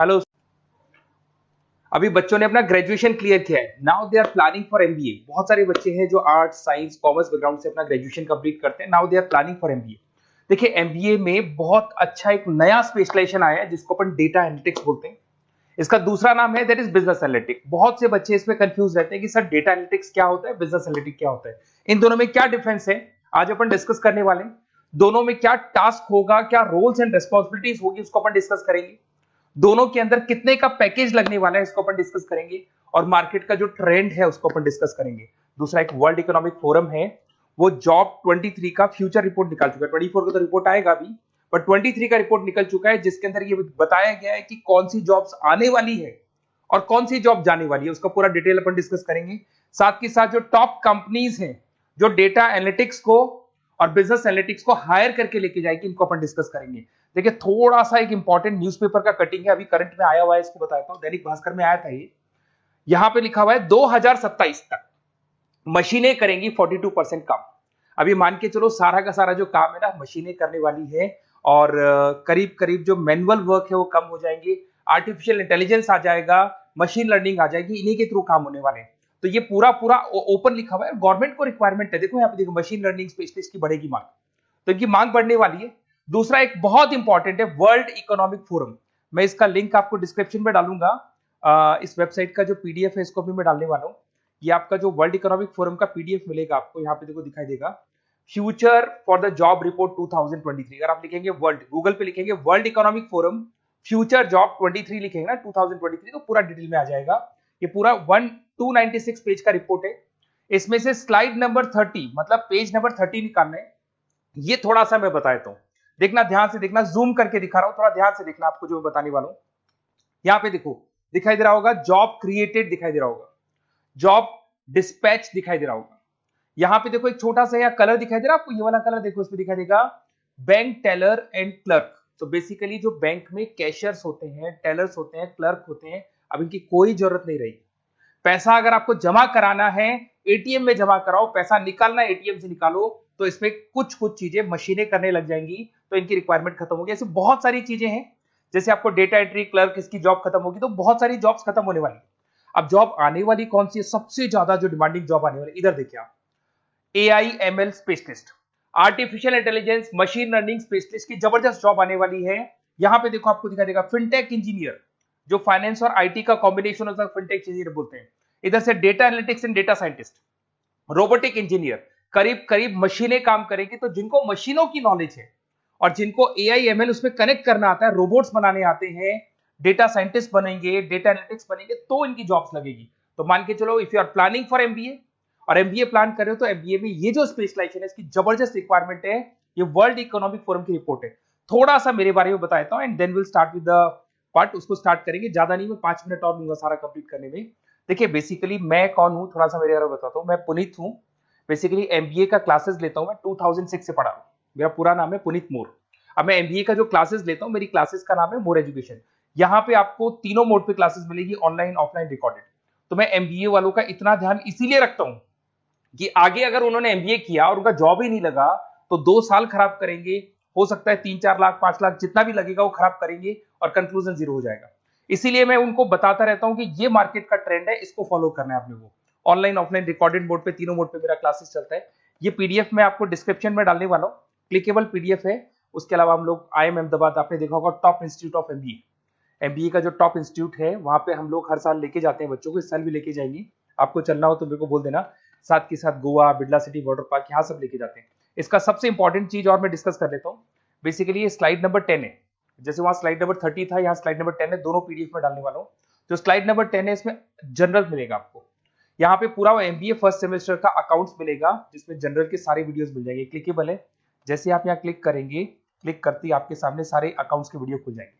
Hello. अभी बच्चों ने अपना ग्रेजुएशन क्लियर किया है, now they are planning for MBA. बहुत सारे बच्चे हैं जो आर्ट्स साइंस कॉमर्स बैकग्राउंड से अपना ग्रेजुएशन कंप्लीट करते हैं, now they are planning for MBA. देखिए एमबीए में बहुत अच्छा एक नया स्पेशलाइजेशन आया है जिसको अपन डेटा एनालिटिक्स बोलते हैं। इसका दूसरा नाम है दैट इज बिजनेस एनालिटिक्स। बहुत से बच्चे इसमें कंफ्यूज रहते हैं कि सर डेटा एनालिटिक्स क्या होता है, बिजनेस एनालिटिक्स क्या होता है, इन दोनों में क्या डिफरेंस है। आज अपन डिस्कस करने वाले हैं दोनों में क्या टास्क होगा, क्या रोल्स एंड रिस्पॉन्सिबिलिटीज होगी, उसको अपन डिस्कस करेंगे। दोनों के अंदर कितने का पैकेज लगने वाला है इसको अपन डिस्कस करेंगे, और मार्केट का जो ट्रेंड है उसको अपन डिस्कस करेंगे। दूसरा एक वर्ल्ड इकोनॉमिक फोरम है, वो जॉब 23 का फ्यूचर रिपोर्ट निकाल चुका है। 24 का तो रिपोर्ट आएगा अभी, पर 23 का रिपोर्ट निकल चुका है जिसके अंदर ये बताया गया है कि कौन सी जॉब्स आने वाली है और कौन सी जॉब जाने वाली है, उसका पूरा डिटेल अपन डिस्कस करेंगे। साथ के साथ जो टॉप कंपनीज हैं जो डेटा एनालिटिक्स को और बिजनेस एनालिटिक्स को हायर करके लेके जाएगी, इनको अपन डिस्कस करेंगे। देखिए थोड़ा सा एक इंपॉर्टेंट न्यूज़पेपर का कटिंग है, अभी करंट में आया हुआ है, इसको बताता हूं। दैनिक भास्कर में आया था ये। यहां पे लिखा हुआ है 2027 तक मशीनें करेंगी 42% काम। अभी मान के चलो सारा का सारा जो काम है ना मशीनें करने वाली है, और करीब करीब जो मैनुअल वर्क है वो कम हो जाएंगे, आर्टिफिशियल इंटेलिजेंस आ जाएगा, मशीन लर्निंग आ जाएगी, इन्हीं के थ्रू काम होने वाले हैं। तो ये पूरा पूरा ओपन लिखा हुआ है, गवर्नमेंट को रिक्वायरमेंट है। देखो यहाँ पे देखो, मशीन लर्निंग स्पेशलिस्ट की बढ़ेगी मांग, तो इनकी मांग बढ़ने वाली है। दूसरा एक बहुत इंपॉर्टेंट है वर्ल्ड इकोनॉमिक फोरम। मैं इसका लिंक आपको डिस्क्रिप्शन में डालूंगा। इस वेबसाइट का जो पीडीएफ है इसको भी मैं डालने वाला हूं। ये आपका जो वर्ल्ड इकोनॉमिक फोरम का पीडीएफ मिलेगा आपको, यहाँ पे देखो दिखाई देगा, future for the job report 2023। अगर आप लिखेंगे वर्ल्ड, गूगल पे लिखेंगे world Economic forum future job 23 लिखेंगे ना 2023, तो पूरा डिटेल में आ जाएगा। ये पूरा 296 पेज का रिपोर्ट है। इसमें से स्लाइड नंबर 30 मतलब पेज नंबर 30 निकालना है। ये थोड़ा सा मैं बताता हूं, देखना ध्यान से देखना, जूम करके दिखा रहा हूं, थोड़ा ध्यान से देखना आपको जो मैं बताने वाला हूं। यहां पे देखो दिखाई दे रहा होगा जॉब क्रिएटेड, दिखाई दे रहा होगा जॉब डिस्पैच, दिखाई दे रहा होगा। यहां पे देखो एक छोटा सा या कलर दिखाई दे रहा है आपको, ये वाला कलर देखो, इसमें दिखाई देगा बैंक टेलर एंड क्लर्क। तो बेसिकली जो बैंक में कैशियर्स होते हैं, टेलर्स होते हैं, क्लर्क होते हैं, अब इनकी कोई जरूरत नहीं रही। पैसा अगर आपको जमा कराना है एटीएम में जमा कराओ, पैसा निकालना है एटीएम से निकालो, तो इसमें कुछ कुछ चीजें मशीनें करने लग जाएंगी, तो इनकी रिक्वायरमेंट खत्म होगी। ऐसे बहुत सारी चीजें हैं, जैसे आपको डेटा एंट्री क्लर्क इसकी जॉब खत्म होगी, तो बहुत सारी जॉब्स खत्म होने वाली। अब जॉब आने वाली कौन सी है, सबसे ज्यादा जो डिमांडिंग जॉब आने वाली, इधर देखिए आप, AI ML specialist, artificial intelligence machine learning specialist की जबरदस्त जॉब आने वाली है। यहां पे देखो आपको दिखाई देगा फिनटेक इंजीनियर, जो फाइनेंस और आईटी का कॉम्बिनेशन होता है, फिनटेक इंजीनियर बोलते हैं। इधर से data analytics and data scientist, robotic engineer, करीब करीब मशीनें काम करेगी। तो जिनको मशीनों की नॉलेज है और जिनको एआई एमएल उसमें कनेक्ट करना आता है, रोबोट्स बनाने आते हैं, डेटा साइंटिस्ट बनेंगे, डेटा एनालिटिक्स बनेंगे, तो इनकी जॉब्स लगेगी। तो मान के चलो if you are planning for MBA और एमबीए प्लान कर रहे हो, तो एमबीए में ये जो स्पेशलाइजेशन है इसकी जबरदस्त रिक्वायरमेंट है। ये वर्ल्ड इकोनॉमिक फोरम की रिपोर्ट है। थोड़ा सा मेरे बारे में बताता हूं and then will start with the part. उसको स्टार्ट करेंगे, ज्यादा नहीं, मैं 5 मिनट और लूंगा सारा कंप्लीट करने में। देखिए बेसिकली मैं कौन हूं, थोड़ा सा मेरे बारे में बताता हूं। मैं पुनीत हूं, बेसिकली एमबीए का क्लासेस लेता हूं, मैं 2006 से पढ़ा हूं। मेरा पूरा नाम है पुनीत मोर। अब मैं एमबीए का जो क्लासेस लेता हूं, मेरी क्लासेस का नाम है मोर एजुकेशन। यहाँ पे आपको तीनों मोड पे क्लासेस मिलेगी, ऑनलाइन ऑफलाइन रिकॉर्डेड। तो मैं एमबीए वालों का इतना ध्यान इसीलिए रखता हूं कि आगे अगर उन्होंने एमबीए किया और उनका जॉब ही नहीं लगा तो 2 साल खराब करेंगे, हो सकता है 3-4 लाख 5 लाख जितना भी लगेगा वो खराब करेंगे और कंक्लूजन जीरो हो जाएगा। इसीलिए मैं उनको बताता रहता हूं कि ये मार्केट का ट्रेंड है, इसको फॉलो करना है आपने। वो ऑनलाइन ऑफलाइन रिकॉर्डेड मोड पे, तीनों मोड पे मेरा क्लासेस चलता है। ये पीडीएफ मैं आपको डिस्क्रिप्शन में डालने वाला हूँ, क्लिकेबल पीडीएफ है। उसके अलावा हम लोग आईएम अहमदाबाद, आपने देखा होगा top institute of MBA, MBA का जो टॉप इंस्टीट्यूट है वहां पे हम लोग हर साल लेके जाते हैं बच्चों को, इस साल भी लेके जाएंगे। आपको चलना हो तो मेरे को बोल देना। साथ के साथ Goa, Birla city water park, यहाँ सब लेके जाते हैं। इसका सबसे इंपॉर्टेंट चीज और मैं डिस्कस कर लेता हूँ। बेसिकली ये स्लाइड नंबर 10 है, जैसे वहां स्लाइड नंबर 30 था, यहाँ स्लाइड नंबर 10 है, दोनों पीडीएफ में डालने वाला हूँ। जो स्लाइड नंबर 10 है इसमें जनरल मिलेगा आपको। यहाँ पे पूरा एमबीए फर्स्ट सेमेस्टर का अकाउंट्स मिलेगा, जिसमें जनरल के सारे वीडियोस मिल जाएंगे, क्लिकेबल है। जैसे आप यहाँ क्लिक करेंगे, क्लिक करते ही आपके सामने सारे अकाउंट्स के वीडियो खुल जाएंगे।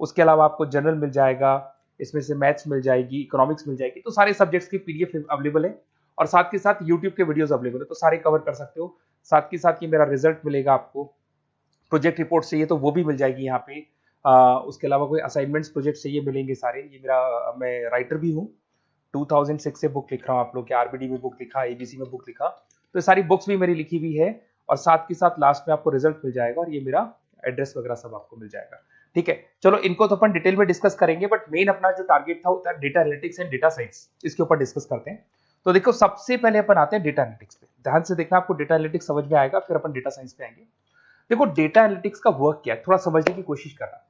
उसके अलावा आपको जनरल मिल जाएगा, इसमें से मैथ्स मिल जाएगी, इकोनॉमिक्स मिल जाएगी, तो सारे सब्जेक्ट्स की पीडीएफ अवेलेबल है। और साथ के साथ यूट्यूब के वीडियोस अवेलेबल है, तो सारे कवर कर सकते हो। साथ के साथ ये मेरा रिजल्ट मिलेगा आपको, प्रोजेक्ट रिपोर्ट चाहिए तो वो भी मिल जाएगी यहाँ पे। उसके अलावा कोई असाइनमेंट्स प्रोजेक्ट चाहिए मिलेंगे सारे। ये मेरा, मैं राइटर भी हूँ, 2006 से बुक लिख रहा हूँ। आप लोग के आरबीडी में बुक लिखा, एबीसी में बुक लिखा, तो सारी बुक्स भी मेरी लिखी हुई है। और साथ के साथ लास्ट में आपको रिजल्ट मिल जाएगा और ये मेरा एड्रेस वगैरह सब आपको मिल जाएगा। ठीक है, चलो इनको तो अपन डिटेल में डिस्कस करेंगे, बट मेन अपना जो टारगेट था होता है data analytics and data science, इसके ऊपर डिस्कस करते हैं। तो देखो सबसे पहले अपन आते हैं डेटा एनालिटिक्स पे। ध्यान से देखना, आपको डेटा एनालिटिक्स समझ में आएगा, फिर अपन डेटा साइंस पे आएंगे। देखो डेटा एनालिटिक्स का वर्क क्या है, थोड़ा समझने की कोशिश करना।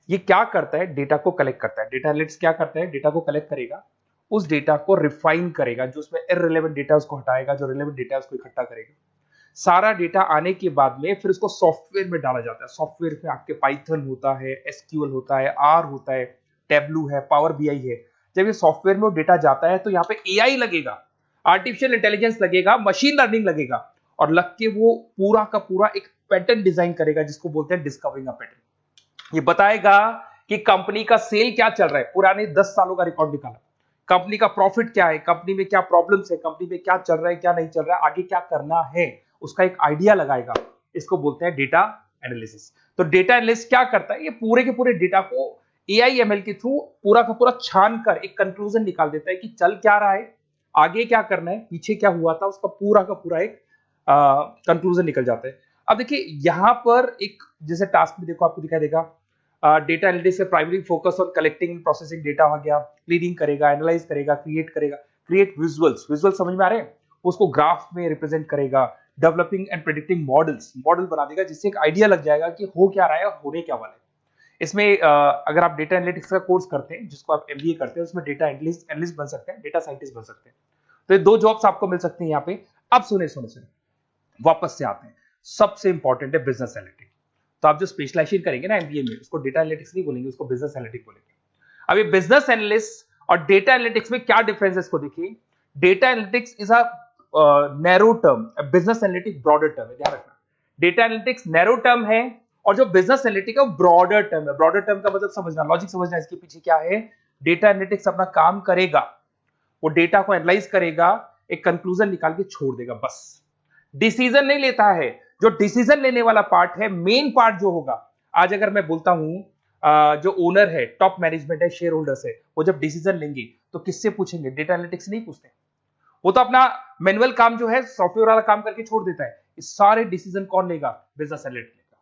ये क्या करता है, डेटा को कलेक्ट करता है। डेटा एनालिटिक्स क्या करता है, डेटा को कलेक्ट करेगा, उस डेटा को रिफाइन करेगा, जो उसमें इररिलेवेंट डेटा उसको हटाएगा, जो रिलेवेंट डेटा है उसको इकट्ठा करेगा। सारा डेटा आने के बाद में फिर उसको सॉफ्टवेयर में डाला जाता है। सॉफ्टवेयर में आपके पाइथन होता है, एसक्यूएल होता है, आर होता है, टेबलू है, पावर बीआई है। जब ये सॉफ्टवेयर में वो डेटा जाता है तो यहाँ पे एआई लगेगा, आर्टिफिशियल इंटेलिजेंस लगेगा, मशीन लर्निंग लगेगा, और लग के वो पूरा का पूरा एक पैटर्न डिजाइन करेगा, जिसको बोलते हैं डिस्कवरिंग अ पैटर्न। ये बताएगा कि कंपनी का सेल क्या चल रहा है, पुराने 10 सालों का रिकॉर्ड निकाला, कंपनी का प्रॉफिट क्या है, कंपनी में क्या प्रॉब्लम्स है, कंपनी में क्या चल रहा है, क्या नहीं चल रहा है, आगे क्या करना है, उसका एक आइडिया लगाएगा। इसको बोलते हैं डेटा एनालिसिस। तो डेटा एनालिस्ट क्या करता है, ये पूरे के पूरे डेटा को एआई एमएल के थ्रू पूरा का पूरा छान कर एक कंक्लूजन निकाल देता है कि चल क्या रहा है, आगे क्या करना है, पीछे क्या हुआ था, उसका पूरा का पूरा एक कंक्लूजन निकल जाता है। अब देखिए यहां पर एक जैसे टास्क में देखो आपको दिखाई देगा, डेटा एनालिटिक्स से primary focus on collecting and processing data हो गया, क्लीनिंग करेगा, एनालाइज करेगा, क्रिएट करेगा, क्रिएट विजुअल्स, विजुअल समझ में आ रहे हैं, उसको ग्राफ में रिप्रेजेंट करेगा, developing and predicting models, model बना देगा जिससे एक आइडिया लग जाएगा कि हो क्या रहा है और होने क्या वाला है। इसमें अगर आप डेटा एनालिटिक्स का कोर्स करते हैं, जिसको आप एमबीए करते हैं, उसमें डेटा एनालिस्ट बन सकते हैं, डेटा साइंटिस्ट बन सकते हैं। तो ये 2 जॉब्स आपको मिल सकती हैं यहाँ पे। अब सुने सुने सुने वापस से आते हैं, सबसे इंपॉर्टेंट है बिजनेस एनालिटिक्स। तो आप जो स्पेशलाइजेशन करेंगे ना एमबीए में, उसको डेटा एनालिटिक्स नहीं बोलेंगे, उसको बिजनेस एनालिटिक्स बोलेंगे। अब ये बिजनेस एनालिस्ट और डेटा एनालिटिक्स में क्या डिफरेंस है, इसको देखिए। Data analytics is a narrow term, business analytics broader term है, ध्यान रखना। डेटा एनालिटिक्स नैरो टर्म है और जो बिजनेस एनालिटिक्स है ब्रॉडर टर्म है। ब्रॉडर टर्म का मतलब समझना, लॉजिक समझना, इसके पीछे क्या है। डेटा एनालिटिक्स अपना काम करेगा, वो डेटा को एनालाइज करेगा, एक कंक्लूजन निकाल के छोड़ देगा, बस। डिसीजन नहीं लेता है। जो डिसीजन लेने वाला पार्ट है, मेन पार्ट जो होगा, आज अगर मैं बोलता हूं जो ओनर है, टॉप मैनेजमेंट है, शेयर होल्डर्स है, वो जब डिसीजन लेंगे तो किससे पूछेंगे, डेटा एनालिटिक्स नहीं पूछते। वो तो अपना मैनुअल काम जो है, सॉफ्टवेयर वाला काम करके छोड़ देता है। इस सारे डिसीजन कौन लेगा, बिजनेस एनालिटिक्स लेगा।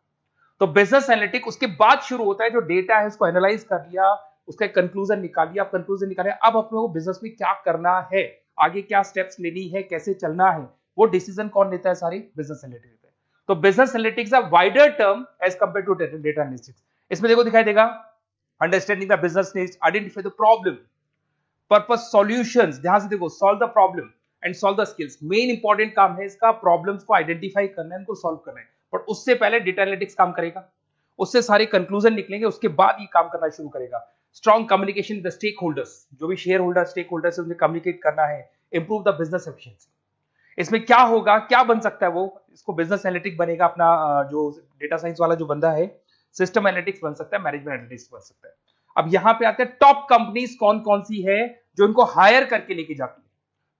तो बिजनेस एनालिटिक्स उसके बाद शुरू होता है, जो डेटा है उसको एनालाइज कर लिया, उसका कंक्लूजन निकाल लिया, कंक्लूजन निकाले, अब अपने को बिजनेस में क्या करना है, आगे क्या स्टेप्स लेनी है, कैसे चलना है, वो डिसीजन कौन लेता है, सारी बिजनेस एनालिटिक्स लेता है। तो business analytics a wider term as compare to data analytics. इसमें देखो दिखाई देगा, understanding the business needs, identify the problem, purpose, solutions, ध्यान से देखो, solve the problem and solve the skills. Main important काम है इसका, प्रॉब्लम्स को आइडेंटिफाई करना है, उनको सॉल्व करना है, पर उससे पहले डेटा एनालिटिक्स काम करेगा, उससे सारे कंक्लूजन निकलेंगे, उसके बाद ये काम करना शुरू करेगा। Strong communication with the stakeholders, जो भी शेयर होल्डर, स्टेक होल्डर से उन्हें कम्युनिकेट करना है, इंप्रूव द बिजनेस एफिशिएंसी। इसमें क्या होगा, क्या बन सकता है वो, इसको बिजनेस एनालिटिक्स बनेगा अपना, जो डेटा साइंस वाला जो बंदा है, सिस्टम एनालिटिक्स बन सकता है, मैनेजमेंट एनालिटिक्स बन सकता है। अब यहां पे आते हैं टॉप कंपनीज कौन कौन सी है जो इनको हायर करके लेके जाती है।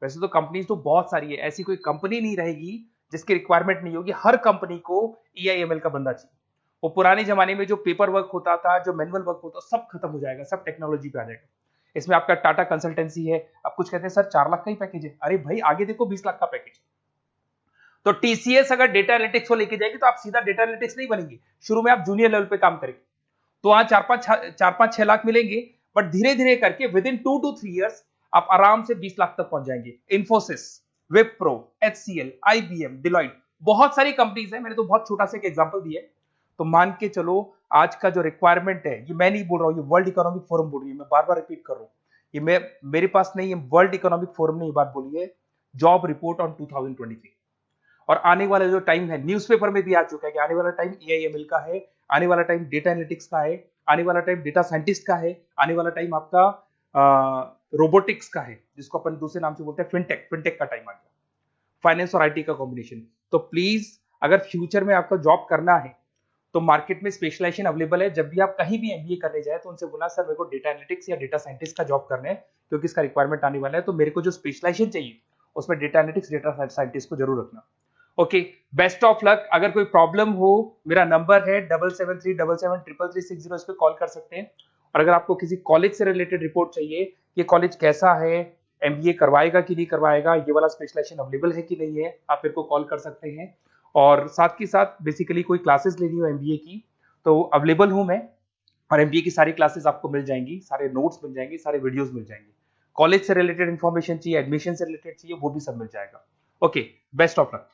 वैसे तो कंपनीज तो बहुत सारी है, ऐसी कोई कंपनी नहीं रहेगी जिसकी रिक्वायरमेंट नहीं होगी, हर कंपनी को EIML का बंदा चाहिए। वो पुराने जमाने में जो पेपर वर्क होता था, जो मैनुअल वर्क होता, सब खत्म हो जाएगा, सब टेक्नोलॉजी पे आ जाएगा। इसमें आपका टाटा कंसल्टेंसी है, अब कुछ कहते हैं सर 4 लाख का ही पैकेज है, अरे भाई आगे देखो 20 लाख का पैकेज। तो TCS अगर डेटा एनालिटिक्स को लेके जाएगी तो आप सीधा डेटा एनालिटिक्स नहीं बनेंगे, शुरू में आप जूनियर लेवल पे काम करेंगे, तो वहां 4-5-6 लाख मिलेंगे, बट धीरे धीरे करके विद इन 2 to 3 years आप आराम से 20 लाख तक पहुंच जाएंगे। Infosys, Wipro, HCL, IBM, Deloitte, बहुत सारी कंपनीज है, मैंने तो बहुत छोटा सा एक एग्जांपल दिया है। तो मान के चलो आज का जो रिक्वायरमेंट है, ये मैं नहीं बोल रहा हूँ, ये वर्ल्ड इकोनॉमिक फोरम बोल रही है, मैं बार बार रिपीट कर रहा हूँ, ये मेरे पास नहीं है, वर्ल्ड इकोनॉमिक फोरम ने ये बात बोली है, जॉब रिपोर्ट ऑन 2023। और आने वाला जो टाइम है, न्यूज़पेपर में भी आ चुका है कि आने वाला टाइम EIML का है, आने वाला टाइम डेटा एनालिटिक्स का है, आने वाला टाइम डेटा साइंटिस्ट का है, आने वाला टाइम आपका रोबोटिक्स का है, जिसको अपन दूसरे नाम से बोलते हैं फिनटेक। फिनटेक का टाइम आ गया, फाइनेंस और IT का कॉम्बिनेशन। तो प्लीज अगर फ्यूचर में आपको जॉब करना है तो मार्केट में स्पेशलाइजेशन अवेलेबल है। जब भी आप कहीं भी MBA करने जाए तो उनसे बोला, सर मेरे को डेटा एनालिटिक्स या डेटा साइंटिस्ट का जॉब करना है, क्योंकि इसका रिक्वायरमेंट आने वाला है, तो मेरे को जो स्पेशलाइजेशन चाहिए उसमें डेटा एनालिटिक्स, डेटा साइंटिस्ट को जरूर रखना। Okay, best of luck. अगर कोई प्रॉब्लम हो, मेरा नंबर है 7737733360, इस पे कॉल कर सकते हैं। और अगर आपको किसी कॉलेज से रिलेटेड रिपोर्ट चाहिए, ये कॉलेज कैसा है, MBA करवाएगा कि नहीं करवाएगा, ये वाला स्पेशलाइजेशन अवेलेबल है कि नहीं है, आप मेरे को कॉल कर सकते हैं। और साथ ही साथ बेसिकली कोई क्लासेस लेनी हो MBA की तो अवेलेबल हूं मैं, और एमबीए की सारी क्लासेस आपको मिल जाएंगी, सारे नोट्स मिल जाएंगे, सारे वीडियोस मिल जाएंगे। कॉलेज से रिलेटेड इन्फॉर्मेशन चाहिए, एडमिशन से रिलेटेड चाहिए, वो भी सब मिल जाएगा। Okay, best of luck.